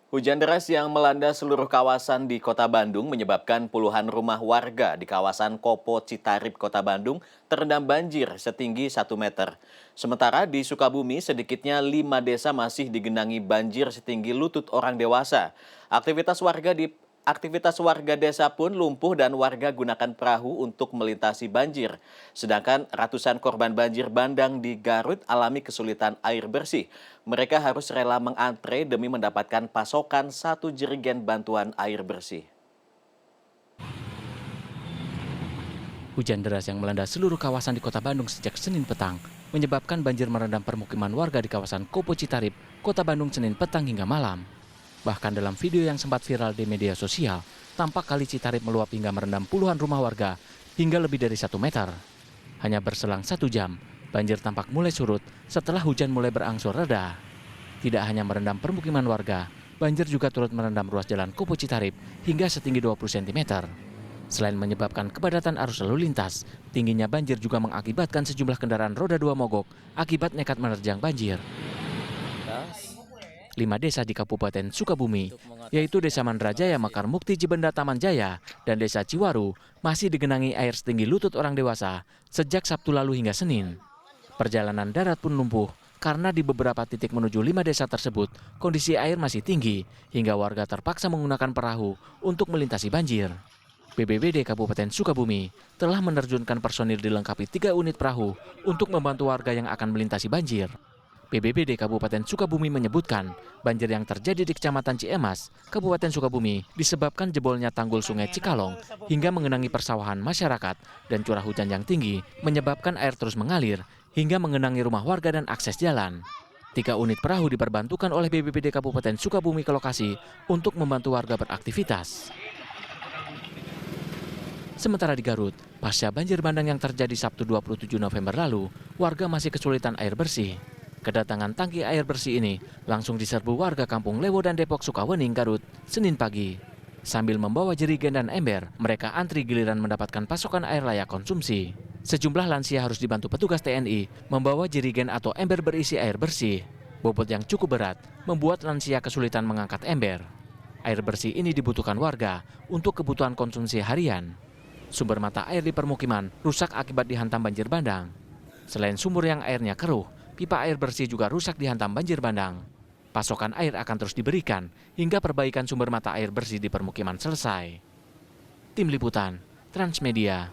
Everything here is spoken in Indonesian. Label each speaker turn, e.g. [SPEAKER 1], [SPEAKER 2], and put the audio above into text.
[SPEAKER 1] Hujan deras yang melanda seluruh kawasan di Kota Bandung menyebabkan puluhan rumah warga di kawasan Kopo Citarip, Kota Bandung terendam banjir setinggi 1 meter. Sementara di Sukabumi sedikitnya 5 desa masih digenangi banjir setinggi lutut orang dewasa. Aktivitas warga desa pun lumpuh dan warga gunakan perahu untuk melintasi banjir. Sedangkan ratusan korban banjir bandang di Garut alami kesulitan air bersih. Mereka harus rela mengantre demi mendapatkan pasokan 1 jerigen bantuan air bersih.
[SPEAKER 2] Hujan deras yang melanda seluruh kawasan di Kota Bandung sejak Senin petang menyebabkan banjir merendam permukiman warga di kawasan Kopo Citarip, Kota Bandung Senin petang hingga malam. Bahkan dalam video yang sempat viral di media sosial, tampak kali Citarip meluap hingga merendam puluhan rumah warga hingga lebih dari 1 meter. Hanya berselang 1 jam, banjir tampak mulai surut setelah hujan mulai berangsur reda. Tidak hanya merendam permukiman warga, banjir juga turut merendam ruas jalan Kopo Citarip hingga setinggi 20 cm. Selain menyebabkan kepadatan arus lalu lintas, tingginya banjir juga mengakibatkan sejumlah kendaraan roda 2 mogok akibat nekat menerjang banjir. 5 desa di Kabupaten Sukabumi, yaitu Desa Mandrajaya, Mekar Mukti, Jibenda, Taman Jaya, dan Desa Ciwaru, masih digenangi air setinggi lutut orang dewasa sejak Sabtu lalu hingga Senin. Perjalanan darat pun lumpuh karena di beberapa titik menuju 5 desa tersebut, kondisi air masih tinggi hingga warga terpaksa menggunakan perahu untuk melintasi banjir. BPBD Kabupaten Sukabumi telah menerjunkan personil dilengkapi 3 unit perahu untuk membantu warga yang akan melintasi banjir. BPBD Kabupaten Sukabumi menyebutkan banjir yang terjadi di Kecamatan Ciemas, Kabupaten Sukabumi disebabkan jebolnya tanggul Sungai Cikalong hingga mengenangi persawahan masyarakat dan curah hujan yang tinggi menyebabkan air terus mengalir hingga mengenangi rumah warga dan akses jalan. 3 unit perahu diperbantukan oleh BPBD Kabupaten Sukabumi ke lokasi untuk membantu warga beraktivitas. Sementara di Garut, pasca banjir bandang yang terjadi Sabtu 27 November lalu, warga masih kesulitan air bersih. Kedatangan tangki air bersih ini langsung diserbu warga kampung Lewo dan Depok Sukawening, Garut, Senin pagi. Sambil membawa jerigen dan ember, mereka antri giliran mendapatkan pasokan air layak konsumsi. Sejumlah lansia harus dibantu petugas TNI membawa jerigen atau ember berisi air bersih. Bobot yang cukup berat membuat lansia kesulitan mengangkat ember. Air bersih ini dibutuhkan warga untuk kebutuhan konsumsi harian. Sumber mata air di permukiman rusak akibat dihantam banjir bandang. Selain sumur yang airnya keruh, pipa air bersih juga rusak dihantam banjir bandang. Pasokan air akan terus diberikan hingga perbaikan sumber mata air bersih di permukiman selesai. Tim Liputan, Transmedia.